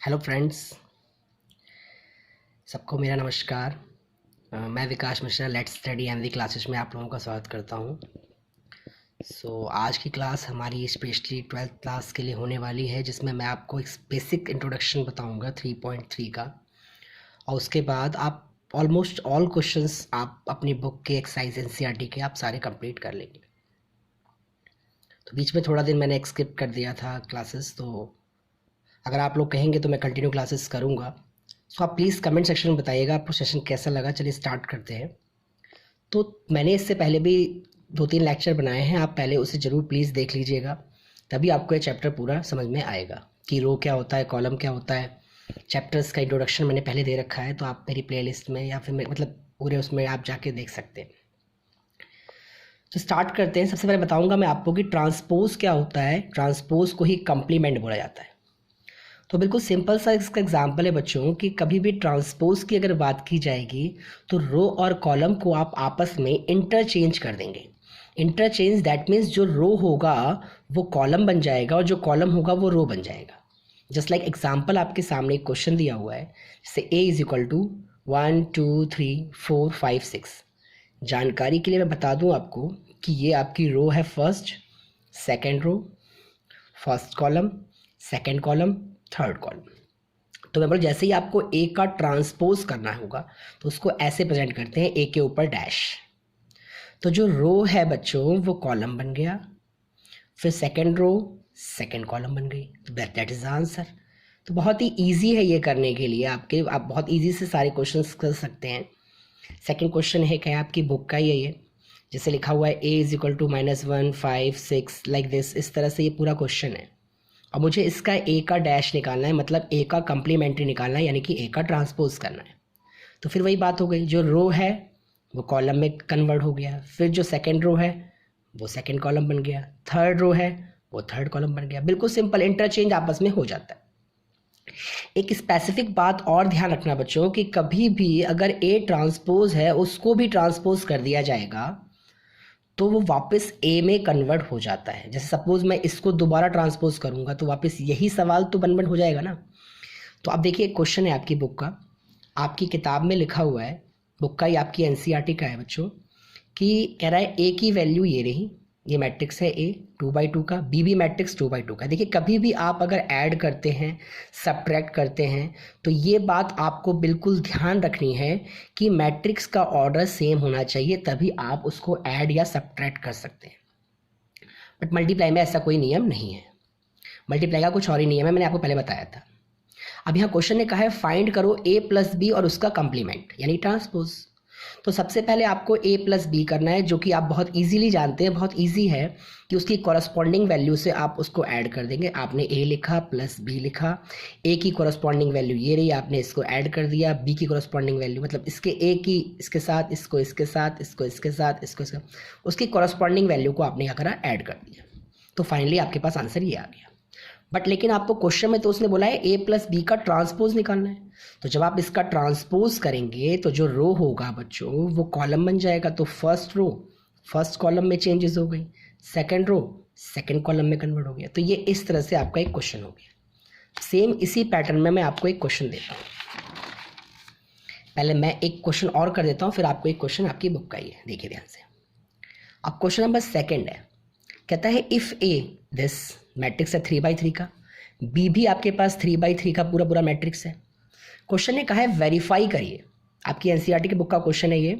Hello friends, सबको मेरा नमस्कार। मैं Vikas Mishra let's study and classes में आप लोगों का स्वागत करता हूं। आज की क्लास हमारी स्पेशली 12th क्लास के लिए होने वाली है, जिसमें मैं आपको एक बेसिक इंट्रोडक्शन बताऊंगा 3.3 का, और उसके बाद आप ऑलमोस्ट ऑल क्वेश्चंस आप अपनी बुक के एक्सरसाइज एनसीईआरटी के आप सारे कंप्लीट कर लेंगे। तो बीच में थोड़ा दिन मैंने स्किप कर दिया था क्लासेस, तो अगर आप लोग कहेंगे तो मैं कंटिन्यू क्लासेस करूँगा। आप प्लीज़ कमेंट सेक्शन में बताइएगा आपको सेशन कैसा लगा। चलिए स्टार्ट करते हैं। तो मैंने इससे पहले भी 2-3 लेक्चर बनाए हैं, आप पहले उसे ज़रूर प्लीज़ देख लीजिएगा, तभी आपको ये चैप्टर पूरा समझ में आएगा कि रो क्या होता है, कॉलम क्या होता है। चैप्टर्स का इंट्रोडक्शन मैंने पहले दे रखा है, तो आप मेरी प्लेलिस्ट में या फिर मतलब पूरे उसमें आप जाके देख सकते हैं। तो स्टार्ट करते हैं। सबसे पहले बताऊंगा मैं आपको कि ट्रांसपोज क्या होता है। ट्रांसपोज को ही कंप्लीमेंट बोला जाता है। तो बिल्कुल सिंपल सा इसका एग्जांपल है बच्चों कि कभी भी ट्रांसपोज की अगर बात की जाएगी तो रो और कॉलम को आप आपस में इंटरचेंज कर देंगे। इंटरचेंज दैट मीन्स जो रो होगा वो कॉलम बन जाएगा और जो कॉलम होगा वो रो बन जाएगा। जस्ट लाइक एग्जाम्पल आपके सामने एक क्वेश्चन दिया हुआ है, जैसे ए इज इक्वल टू 1 2 3 4 5 6। जानकारी के लिए मैं बता दूं आपको कि ये आपकी रो है, first second row, first column, second column, third column. तो मैं बोल जैसे ही आपको ए का ट्रांसपोज करना होगा तो उसको ऐसे प्रेजेंट करते हैं, ए के ऊपर डैश। तो जो रो है बच्चों वो कॉलम बन गया, फिर सेकेंड रो सेकेंड कॉलम बन गई। तो दैट इज आंसर। तो बहुत ही ईजी है ये करने के लिए, आप बहुत ईजी से सारे क्वेश्चंस कर सकते हैं। सेकेंड क्वेश्चन है क्या, आपकी बुक का ही है ये, जैसे लिखा हुआ है A is equal to -1 5 6 like this. इस तरह से ये पूरा क्वेश्चन है। अब मुझे इसका ए का डैश निकालना है, मतलब ए का कंप्लीमेंट्री निकालना है, यानी कि ए का ट्रांसपोज करना है। तो फिर वही बात हो गई, जो रो है वो कॉलम में कन्वर्ट हो गया, फिर जो सेकंड रो है वो सेकंड कॉलम बन गया, थर्ड रो है वो थर्ड कॉलम बन गया। बिल्कुल सिंपल, इंटरचेंज आपस में हो जाता है। एक स्पेसिफिक बात और ध्यान रखना बच्चों कि कभी भी अगर ए ट्रांसपोज है उसको भी ट्रांसपोज कर दिया जाएगा तो वो वापस ए में कन्वर्ट हो जाता है। जैसे सपोज मैं इसको दोबारा ट्रांसपोज करूंगा तो वापस यही सवाल तो बन हो जाएगा ना। तो अब देखिए, एक क्वेश्चन है आपकी बुक का, आपकी किताब में लिखा हुआ है, बुक का ही आपकी एनसीईआरटी का है बच्चों, कि कह रहा है ए की वैल्यू ये रही, ये मैट्रिक्स है ए 2/2 का, बी भी मैट्रिक्स 2/2 का। देखिए कभी भी आप अगर ऐड करते हैं, सब्ट्रैक्ट करते हैं, तो ये बात आपको बिल्कुल ध्यान रखनी है कि मैट्रिक्स का ऑर्डर सेम होना चाहिए, तभी आप उसको ऐड या सब्ट्रैक्ट कर सकते हैं। बट मल्टीप्लाई में ऐसा कोई नियम नहीं है। मल्टीप्लाई का कुछ और ही नियम है, मैंने आपको पहले बताया था। अब यहाँ क्वेश्चन ने कहा है फाइंड करो ए प्लस बी और उसका कंप्लीमेंट यानी ट्रांसपोज। तो सबसे पहले आपको ए प्लस बी करना है, जो कि आप बहुत इजीली जानते हैं, बहुत इजी है कि उसकी कॉरस्पॉन्डिंग वैल्यू से आप उसको ऐड कर देंगे। आपने ए लिखा प्लस बी लिखा, ए की कॉरस्पॉन्डिंग वैल्यू ये रही, आपने इसको ऐड कर दिया, बी की कॉरस्पॉन्डिंग वैल्यू मतलब इसके ए की इसके साथ, इसको इसके साथ, इसको इसके साथ, इसको इसके, उसकी कॉरस्पॉन्डिंग वैल्यू को आपने क्या करा, ऐड कर दिया। तो फाइनली आपके पास आंसर ये आ गया। बट लेकिन आपको क्वेश्चन में तो उसने बोला है ए प्लस बी का ट्रांसपोज निकालना है। तो जब आप इसका ट्रांसपोज करेंगे तो जो रो होगा बच्चों वो कॉलम बन जाएगा। तो फर्स्ट रो फर्स्ट कॉलम में चेंजेस हो गई, सेकंड रो सेकंड कॉलम में कन्वर्ट हो गया। तो ये इस तरह से आपका एक क्वेश्चन हो गया। सेम इसी पैटर्न में मैं आपको एक क्वेश्चन देता हूँ। पहले मैं एक क्वेश्चन और कर देता हूँ, फिर आपको एक क्वेश्चन आपकी बुक का ही है, देखिए ध्यान से। अब क्वेश्चन नंबर सेकेंड है, कहता है इफ ए दिस मैट्रिक्स है 3/3 का, बी भी आपके पास 3/3 का पूरा पूरा मैट्रिक्स है। क्वेश्चन ने कहा है वेरीफाई करिए, आपकी एनसीईआरटी की बुक का क्वेश्चन है ये।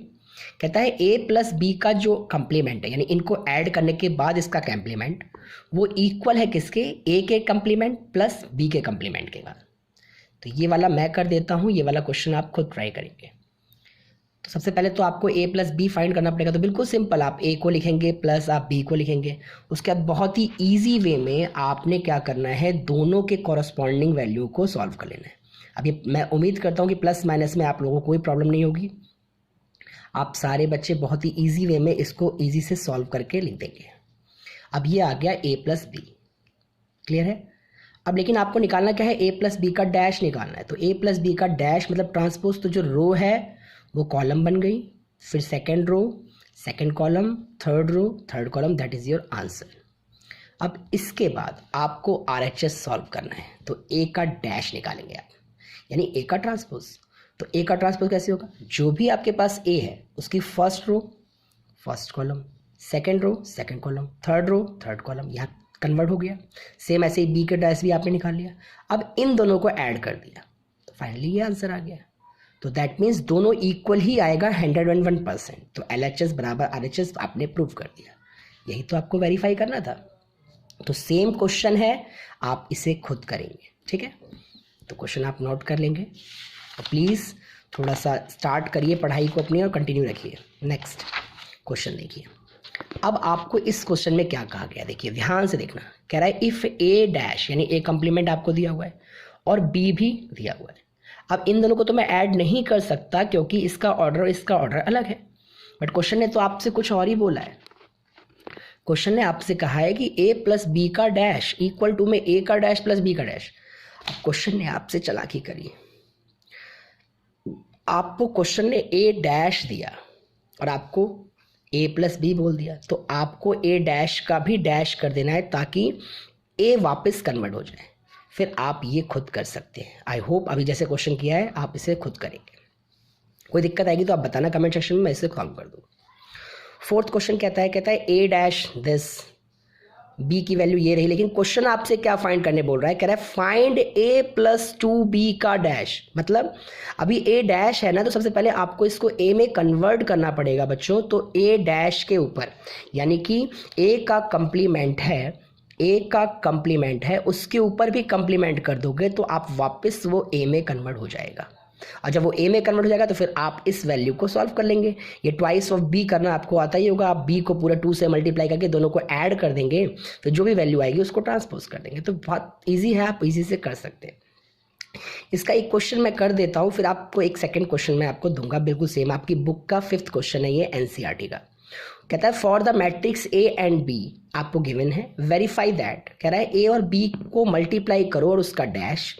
कहता है ए प्लस बी का जो कंप्लीमेंट है, यानी इनको ऐड करने के बाद इसका कंप्लीमेंट वो इक्वल है किसके, ए के कंप्लीमेंट प्लस बी के कंप्लीमेंट के बाद। तो ये वाला मैं कर देता हूँ, ये वाला क्वेश्चन आप खुद ट्राई करेंगे। तो सबसे पहले तो आपको ए प्लस बी फाइंड करना पड़ेगा। तो बिल्कुल सिंपल, आप ए को लिखेंगे प्लस आप बी को लिखेंगे। उसके बाद बहुत ही ईजी वे में आपने क्या करना है, दोनों के कॉरस्पॉन्डिंग वैल्यू को सॉल्व कर लेना है। अब ये मैं उम्मीद करता हूँ कि प्लस माइनस में आप लोगों को कोई प्रॉब्लम नहीं होगी। आप सारे बच्चे बहुत ही ईजी वे में इसको ईजी से सॉल्व करके लिख देंगे। अब ये आ गया ए प्लस बी, क्लियर है। अब लेकिन आपको निकालना क्या है, ए प्लस बी का डैश निकालना है। तो ए प्लस बी का डैश मतलब ट्रांसपोज, तो जो रो है वो कॉलम बन गई, फिर second row second column, third row third column, that is your answer. अब इसके बाद आपको RHS सॉल्व करना है, तो ए का डैश निकालेंगे आप, यानी ए का ट्रांसपोज। तो ए का ट्रांसपोज कैसे होगा, जो भी आपके पास ए है उसकी first row first column, second row second column, third row third column, यहाँ कन्वर्ट हो गया। सेम ऐसे ही बी का डैश भी आपने निकाल लिया। अब इन दोनों को ऐड कर दिया तो फाइनली ये आंसर आ गया। तो दैट मीन्स दोनों इक्वल ही आएगा 101%। तो LHS बराबर RHS आपने प्रूव कर दिया। यही तो आपको वेरीफाई करना था। तो सेम क्वेश्चन है, आप इसे खुद करेंगे, ठीक है। तो क्वेश्चन आप नोट कर लेंगे और प्लीज़ थोड़ा सा स्टार्ट करिए पढ़ाई को अपनी और कंटिन्यू रखिए। नेक्स्ट क्वेश्चन देखिए। अब आपको इस क्वेश्चन में क्या कहा गया, देखिए ध्यान से देखना। कह रहा है इफ़ ए डैश, यानी ए कम्प्लीमेंट आपको दिया हुआ है और बी भी दिया हुआ है। अब इन दोनों को तो मैं ऐड नहीं कर सकता क्योंकि इसका ऑर्डर और इसका ऑर्डर अलग है, बट क्वेश्चन ने तो आपसे कुछ और ही बोला है। क्वेश्चन ने आपसे कहा है कि a प्लस बी का डैश इक्वल टू में a का डैश प्लस b का डैश। अब क्वेश्चन ने आपसे चालाकी करी, आपको क्वेश्चन ने a डैश दिया और आपको a प्लस बी बोल दिया, तो आपको a डैश का भी डैश कर देना है ताकि a वापस कन्वर्ट हो जाए। फिर आप ये खुद कर सकते हैं। आई होप अभी जैसे क्वेश्चन किया है आप इसे खुद करेंगे। कोई दिक्कत आएगी तो आप बताना कमेंट सेक्शन में, मैं इसे सॉल्व कर दूँ। फोर्थ क्वेश्चन कहता है ए डैश दिस, बी की वैल्यू ये रही, लेकिन क्वेश्चन आपसे क्या फाइंड करने बोल रहा है, कह रहा है फाइंड ए प्लस 2b का डैश। मतलब अभी ए डैश है ना, तो सबसे पहले आपको इसको ए में कन्वर्ट करना पड़ेगा बच्चों। तो ए डैश के ऊपर, यानी कि ए का कंप्लीमेंट है, ए का कंप्लीमेंट है, उसके ऊपर भी कंप्लीमेंट कर दोगे तो आप वापस वो ए में कन्वर्ट हो जाएगा। और जब वो ए में कन्वर्ट हो जाएगा तो फिर आप इस वैल्यू को सॉल्व कर लेंगे। ये ट्वाइस ऑफ बी करना आपको आता ही होगा। आप बी को पूरा 2 से मल्टीप्लाई करके दोनों को ऐड कर देंगे, तो जो भी वैल्यू आएगी उसको ट्रांसपोज कर देंगे। तो बहुत ईजी है, आप इजी से कर सकते हैं। इसका एक क्वेश्चन मैं कर देता हूँ, फिर आपको एक सेकेंड क्वेश्चन मैं आपको दूंगा, बिल्कुल सेम आपकी बुक का 5th क्वेश्चन है ये, NCERT का। कहता है for the matrix A and B, आपको गिवन है, वेरीफाई दैट। कह रहा है ए और बी को मल्टीप्लाई करो और उसका डैश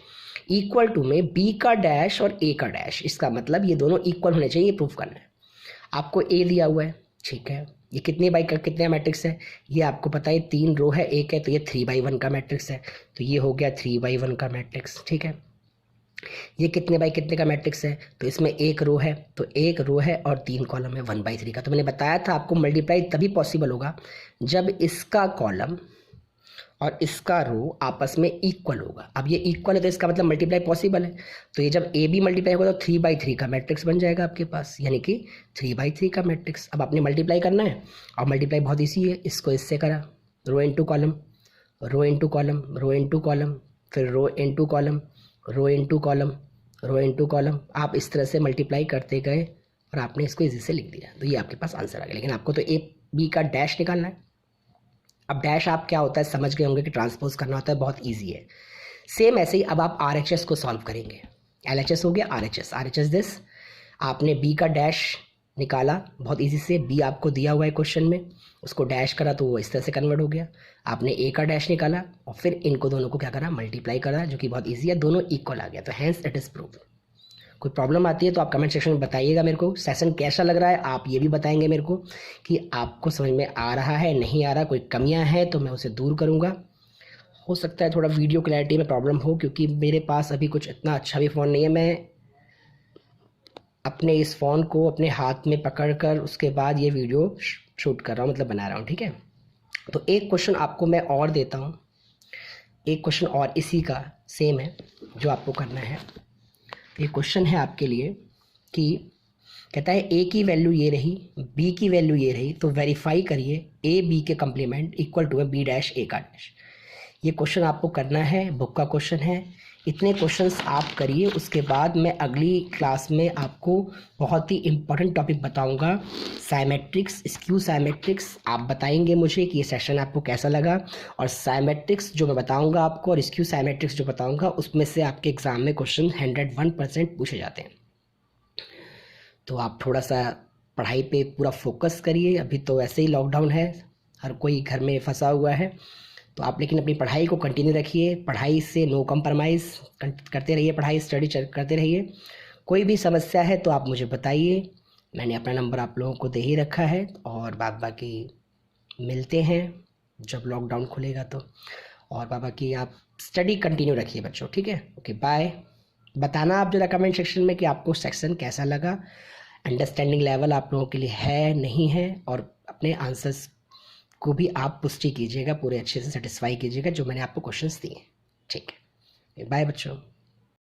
इक्वल टू में बी का डैश और ए का डैश। इसका मतलब ये दोनों इक्वल होने चाहिए, ये प्रूफ करना है। आपको ए दिया हुआ है, ठीक है। ये कितने बाई का कितने मैट्रिक्स है, ये आपको पता है 3 रो है, एक है, तो ये 3/1 का मैट्रिक्स है, तो ये हो गया 3/1 का मैट्रिक्स, ठीक है। ये कितने बाई कितने का मैट्रिक्स है, तो इसमें 1 रो है, तो 1 रो है और 3 कॉलम है 1/3 का। तो मैंने बताया था आपको मल्टीप्लाई तभी पॉसिबल होगा जब इसका कॉलम और इसका रो आपस में इक्वल होगा। अब ये इक्वल है तो इसका मतलब मल्टीप्लाई पॉसिबल है। तो ये जब ए बी मल्टीप्लाई होगा तो 3/3 का मैट्रिक्स बन जाएगा आपके पास, यानी कि 3/3 का मैट्रिक्स। अब आपने मल्टीप्लाई करना है और मल्टीप्लाई बहुत ईजी है, इसको इससे करा, rho into column, rho into column, rho into column, फिर rho into column, rho into column, rho into column. आप इस तरह से मल्टीप्लाई करते गए और आपने इसको इजी से लिख दिया, तो ये आपके पास आंसर आ गया। लेकिन आपको तो ए बी का डैश निकालना है। अब डैश आप क्या होता है समझ गए होंगे कि ट्रांसपोज करना होता है, बहुत ईजी है। सेम ऐसे ही अब आप RHS को सॉल्व करेंगे। LHS हो गया, RHS दिस, आपने बी का डैश निकाला बहुत ईजी से। बी आपको दिया हुआ है क्वेश्चन में, उसको डैश करा तो वो इस तरह से कन्वर्ट हो गया। आपने ए का डैश निकाला और फिर इनको दोनों को क्या करा, मल्टीप्लाई करा, जो कि बहुत ईजी है, दोनों इक्वल आ गया। तो हैंस इट इज़ प्रूव। कोई प्रॉब्लम आती है तो आप कमेंट सेक्शन में बताइएगा मेरे को। सेशन कैसा लग रहा है आप ये भी बताएंगे मेरे को कि आपको समझ में आ रहा है, नहीं आ रहा, कोई कमियां हैं तो मैं उसे दूर करूंगा। हो सकता है थोड़ा वीडियो क्लैरिटी में प्रॉब्लम हो, क्योंकि मेरे पास अभी कुछ इतना अच्छा भी फ़ोन नहीं है। मैं अपने इस फ़ोन को अपने हाथ में पकड़ कर उसके बाद ये वीडियो शूट कर रहा हूँ, मतलब बना रहा हूँ, ठीक है। तो एक क्वेश्चन आपको मैं और देता हूँ, एक क्वेश्चन और इसी का सेम है जो आपको करना है। ये क्वेश्चन है आपके लिए कि कहता है ए की वैल्यू ये रही, बी की वैल्यू ये रही, तो वेरीफाई करिए ए बी के कंप्लीमेंट इक्वल टू है बी डैश ए का डैश। ये क्वेश्चन आपको करना है, बुक का क्वेश्चन है। इतने क्वेश्चंस आप करिए, उसके बाद मैं अगली क्लास में आपको बहुत ही इम्पोर्टेंट टॉपिक बताऊंगा, साइमेट्रिक्स, स्क्यू साइमेट्रिक्स। आप बताएंगे मुझे कि ये सेशन आपको कैसा लगा, और साइमेट्रिक्स जो मैं बताऊंगा आपको और स्क्यू साइमेट्रिक्स जो बताऊंगा उसमें से आपके एग्ज़ाम में क्वेश्चन 101% पूछे जाते हैं। तो आप थोड़ा सा पढ़ाई पे पूरा फोकस करिए। अभी तो ऐसे ही लॉकडाउन है, हर कोई घर में फंसा हुआ है, तो आप लेकिन अपनी पढ़ाई को कंटिन्यू रखिए। पढ़ाई से नो कम्प्रोमाइज़ करते रहिए, पढ़ाई स्टडी करते रहिए। कोई भी समस्या है तो आप मुझे बताइए, मैंने अपना नंबर आप लोगों को दे ही रखा है। और बाकी मिलते हैं जब लॉकडाउन खुलेगा तो। और बाबा की आप स्टडी कंटिन्यू रखिए बच्चों, ठीक है। Okay bye. बताना आप जरा कमेंट सेक्शन में कि आपको सेक्शन कैसा लगा, अंडरस्टैंडिंग लेवल आप लोगों के लिए है नहीं है, और अपने आंसर्स को भी आप पुष्टि कीजिएगा, पूरे अच्छे से सेटिस्फाई कीजिएगा जो मैंने आपको क्वेश्चंस दिए। ठीक है, बाय बच्चों।